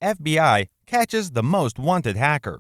FBI catches the most wanted hacker.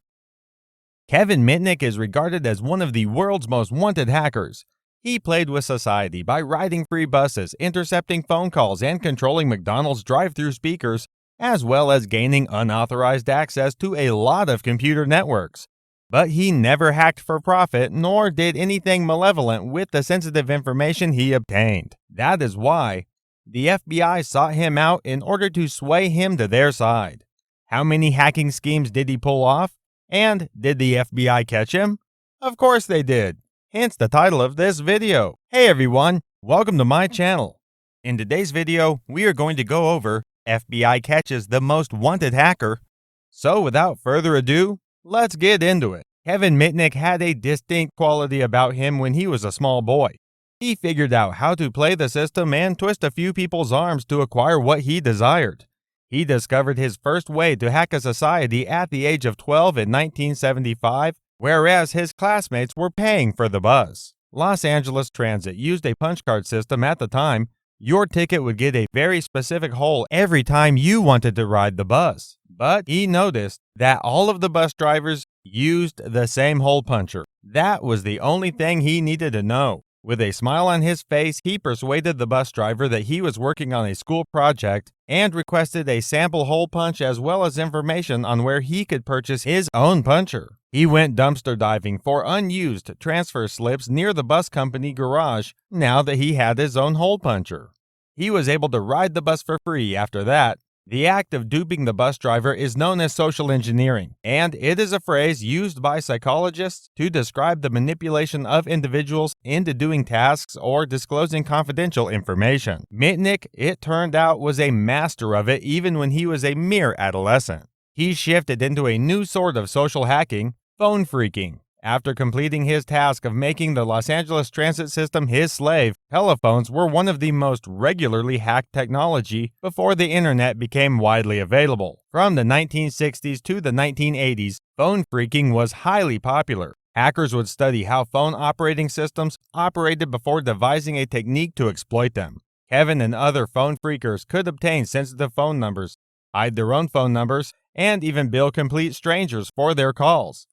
Kevin Mitnick is regarded as one of the world's most wanted hackers. He played with society by riding free buses, intercepting phone calls, and controlling McDonald's drive-thru speakers, as well as gaining unauthorized access to a lot of computer networks. But he never hacked for profit, nor did anything malevolent with the sensitive information he obtained. That is why the FBI sought him out in order to sway him to their side. How many hacking schemes did he pull off? And did the FBI catch him? Of course they did. Hence the title of this video. Hey everyone, welcome to my channel. In today's video, we are going to go over FBI catches the most wanted hacker. So without further ado, let's get into it. Kevin Mitnick had a distinct quality about him when he was a small boy. He figured out how to play the system and twist a few people's arms to acquire what he desired. He discovered his first way to hack a society at the age of 12 in 1975, whereas his classmates were paying for the bus. Los Angeles Transit used a punch card system at the time. Your ticket would get a very specific hole every time you wanted to ride the bus. But he noticed that all of the bus drivers used the same hole puncher. That was the only thing he needed to know. With a smile on his face, he persuaded the bus driver that he was working on a school project and requested a sample hole punch as well as information on where he could purchase his own puncher. He went dumpster diving for unused transfer slips near the bus company garage now that he had his own hole puncher. He was able to ride the bus for free after that. The act of duping the bus driver is known as social engineering, and it is a phrase used by psychologists to describe the manipulation of individuals into doing tasks or disclosing confidential information. Mitnick, it turned out, was a master of it even when he was a mere adolescent. He shifted into a new sort of social hacking, phone phreaking. After completing his task of making the Los Angeles transit system his slave, telephones were one of the most regularly hacked technology before the internet became widely available. From the 1960s to the 1980s, phone phreaking was highly popular. Hackers would study how phone operating systems operated before devising a technique to exploit them. Kevin and other phone phreakers could obtain sensitive phone numbers, hide their own phone numbers, and even bill complete strangers for their calls.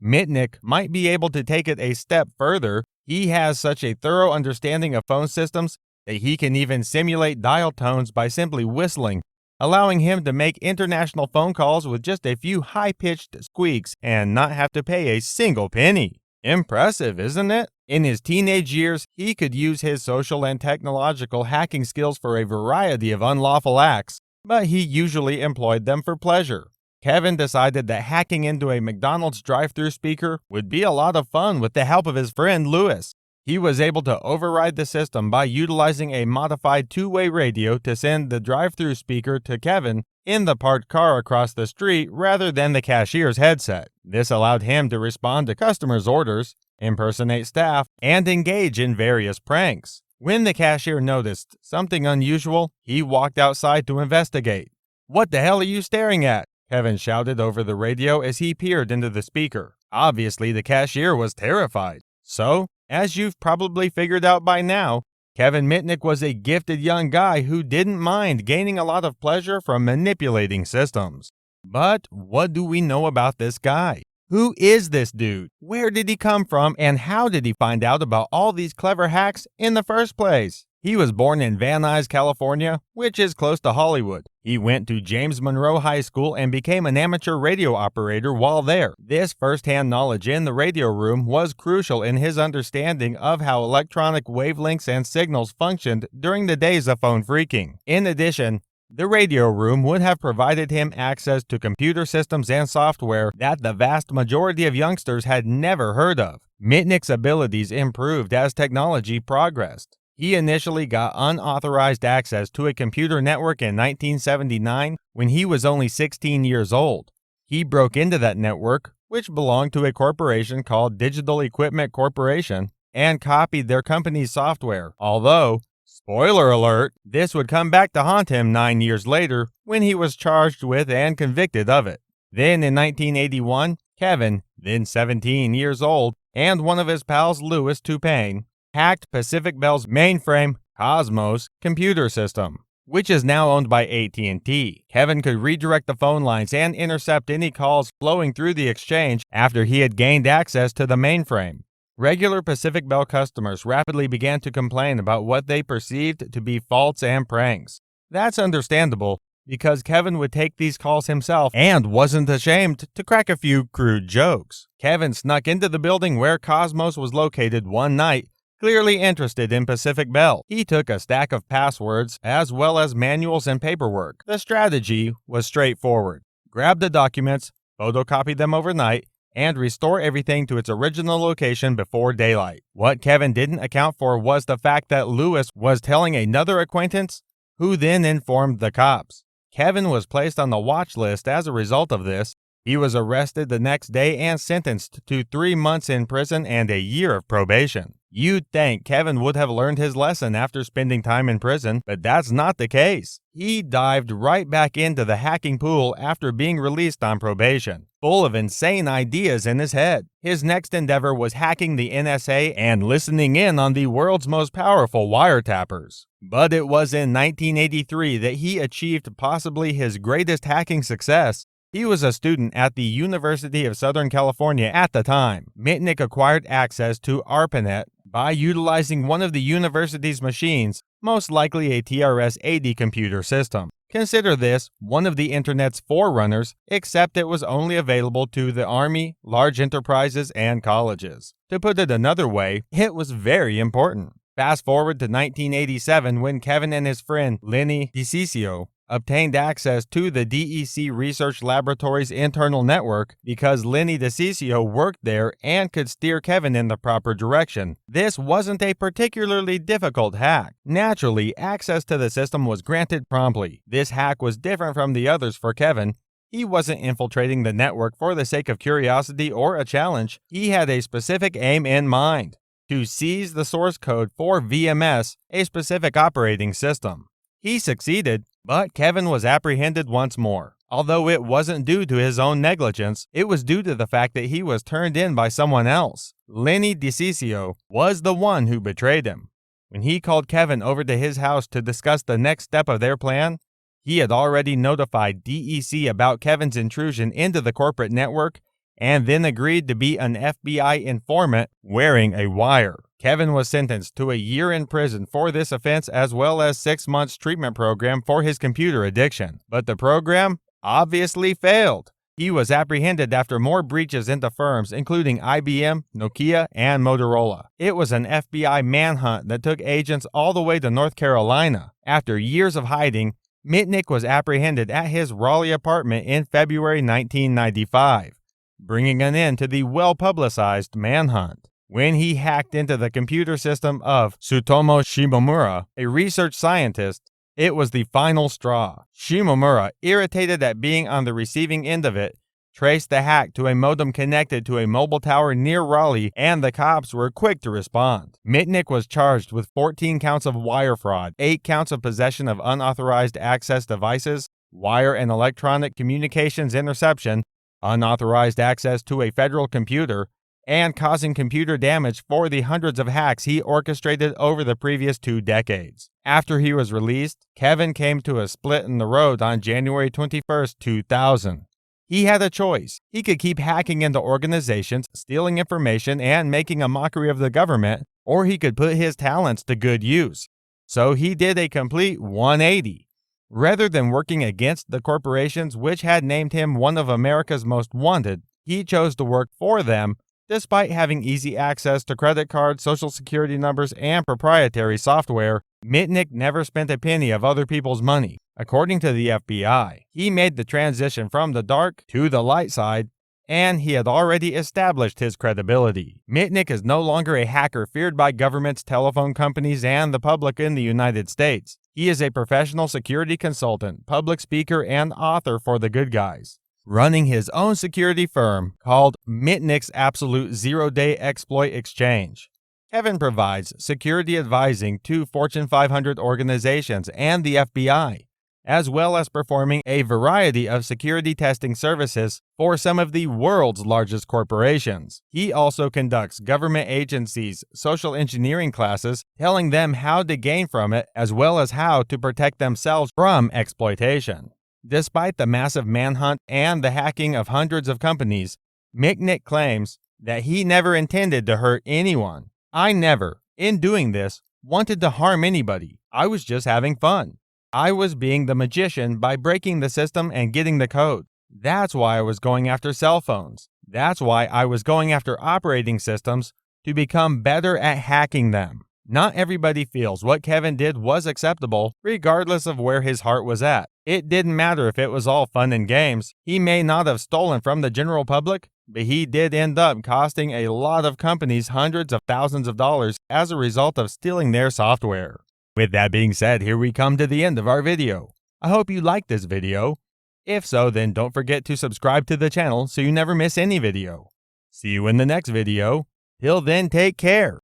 Mitnick might be able to take it a step further. He has such a thorough understanding of phone systems that he can even simulate dial tones by simply whistling, allowing him to make international phone calls with just a few high-pitched squeaks and not have to pay a single penny. Impressive, isn't it? In his teenage years, he could use his social and technological hacking skills for a variety of unlawful acts, but he usually employed them for pleasure. Kevin decided that hacking into a McDonald's drive-thru speaker would be a lot of fun with the help of his friend Lewis. He was able to override the system by utilizing a modified two-way radio to send the drive-thru speaker to Kevin in the parked car across the street rather than the cashier's headset. This allowed him to respond to customers' orders, impersonate staff, and engage in various pranks. When the cashier noticed something unusual, he walked outside to investigate. "What the hell are you staring at?" Kevin shouted over the radio as he peered into the speaker. Obviously, the cashier was terrified. So, as you've probably figured out by now, Kevin Mitnick was a gifted young guy who didn't mind gaining a lot of pleasure from manipulating systems. But what do we know about this guy? Who is this dude? Where did he come from? And how did he find out about all these clever hacks in the first place? He was born in Van Nuys, California, which is close to Hollywood. He went to James Monroe High School and became an amateur radio operator while there. This first-hand knowledge in the radio room was crucial in his understanding of how electronic wavelengths and signals functioned during the days of phone phreaking. In addition, the radio room would have provided him access to computer systems and software that the vast majority of youngsters had never heard of. Mitnick's abilities improved as technology progressed. He initially got unauthorized access to a computer network in 1979 when he was only 16 years old. He broke into that network, which belonged to a corporation called Digital Equipment Corporation, and copied their company's software. Although, spoiler alert, this would come back to haunt him 9 years later when he was charged with and convicted of it. Then in 1981, Kevin, then 17 years old, and one of his pals, Louis Toupain, hacked Pacific Bell's mainframe, Cosmos, computer system. which is now owned by AT&T. Kevin could redirect the phone lines and intercept any calls flowing through the exchange after he had gained access to the mainframe. Regular Pacific Bell customers rapidly began to complain about what they perceived to be faults and pranks. That's understandable, because Kevin would take these calls himself and wasn't ashamed to crack a few crude jokes. Kevin snuck into the building where Cosmos was located one night, clearly interested in Pacific Bell. He took a stack of passwords as well as manuals and paperwork. The strategy was straightforward. Grab the documents, photocopy them overnight, and restore everything to its original location before daylight. What Kevin didn't account for was the fact that Lewis was telling another acquaintance, who then informed the cops. Kevin was placed on the watch list as a result of this. He was arrested the next day and sentenced to 3 months in prison and a year of probation. You'd think Kevin would have learned his lesson after spending time in prison, but that's not the case. He dived right back into the hacking pool after being released on probation, full of insane ideas in his head. His next endeavor was hacking the NSA and listening in on the world's most powerful wiretappers. But it was in 1983 that he achieved possibly his greatest hacking success. He was a student at the University of Southern California at the time. Mitnick acquired access to ARPANET by utilizing one of the university's machines, most likely a TRS-80 computer system. Consider this one of the Internet's forerunners, except it was only available to the Army, large enterprises, and colleges. To put it another way, it was very important. Fast forward to 1987 when Kevin and his friend Lenny DiCiccio obtained access to the DEC Research Laboratory's internal network because Lenny DiCiccio worked there and could steer Kevin in the proper direction. This wasn't a particularly difficult hack. Naturally, access to the system was granted promptly. This hack was different from the others for Kevin. He wasn't infiltrating the network for the sake of curiosity or a challenge. He had a specific aim in mind: to seize the source code for VMS, a specific operating system. He succeeded, but Kevin was apprehended once more. Although it wasn't due to his own negligence, it was due to the fact that he was turned in by someone else. Lenny DiCiccio was the one who betrayed him. When he called Kevin over to his house to discuss the next step of their plan, he had already notified DEC about Kevin's intrusion into the corporate network and then agreed to be an FBI informant wearing a wire. Kevin was sentenced to a year in prison for this offense as well as 6 months treatment program for his computer addiction. But the program obviously failed. He was apprehended after more breaches into firms including IBM, Nokia, and Motorola. It was an FBI manhunt that took agents all the way to North Carolina. After years of hiding, Mitnick was apprehended at his Raleigh apartment in February 1995, bringing an end to the well-publicized manhunt. When he hacked into the computer system of Tsutomu Shimomura, a research scientist, it was the final straw. Shimomura, irritated at being on the receiving end of it, traced the hack to a modem connected to a mobile tower near Raleigh, and the cops were quick to respond. Mitnick was charged with 14 counts of wire fraud, 8 counts of possession of unauthorized access devices, wire and electronic communications interception, unauthorized access to a federal computer, and causing computer damage for the hundreds of hacks he orchestrated over the previous 2 decades. After he was released, Kevin came to a split in the road on January 21, 2000. He had a choice. He could keep hacking into organizations, stealing information, and making a mockery of the government, or he could put his talents to good use. So he did a complete 180. Rather than working against the corporations which had named him one of America's most wanted, he chose to work for them. Despite having easy access to credit cards, social security numbers, and proprietary software, Mitnick never spent a penny of other people's money. According to the FBI, he made the transition from the dark to the light side, and he had already established his credibility. Mitnick is no longer a hacker feared by governments, telephone companies, and the public in the United States. He is a professional security consultant, public speaker, and author for the good guys, running his own security firm called Mitnick's Absolute Zero-Day Exploit Exchange. Kevin provides security advising to Fortune 500 organizations and the FBI. as well as performing a variety of security testing services for some of the world's largest corporations. He also conducts government agencies' social engineering classes, telling them how to gain from it as well as how to protect themselves from exploitation. Despite the massive manhunt and the hacking of hundreds of companies, Mitnick claims that he never intended to hurt anyone. "I never, in doing this, wanted to harm anybody. I was just having fun. I was being the magician by breaking the system and getting the code. That's why I was going after cell phones. That's why I was going after operating systems to become better at hacking them." Not everybody feels what Kevin did was acceptable, regardless of where his heart was at. It didn't matter if it was all fun and games. He may not have stolen from the general public, but he did end up costing a lot of companies hundreds of thousands of dollars as a result of stealing their software. With that being said, here we come to the end of our video. I hope you liked this video. If so, then don't forget to subscribe to the channel so you never miss any video. See you in the next video. Till then, take care.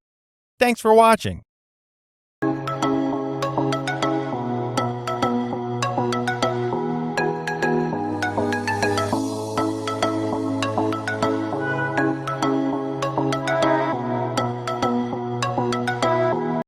Thanks for watching.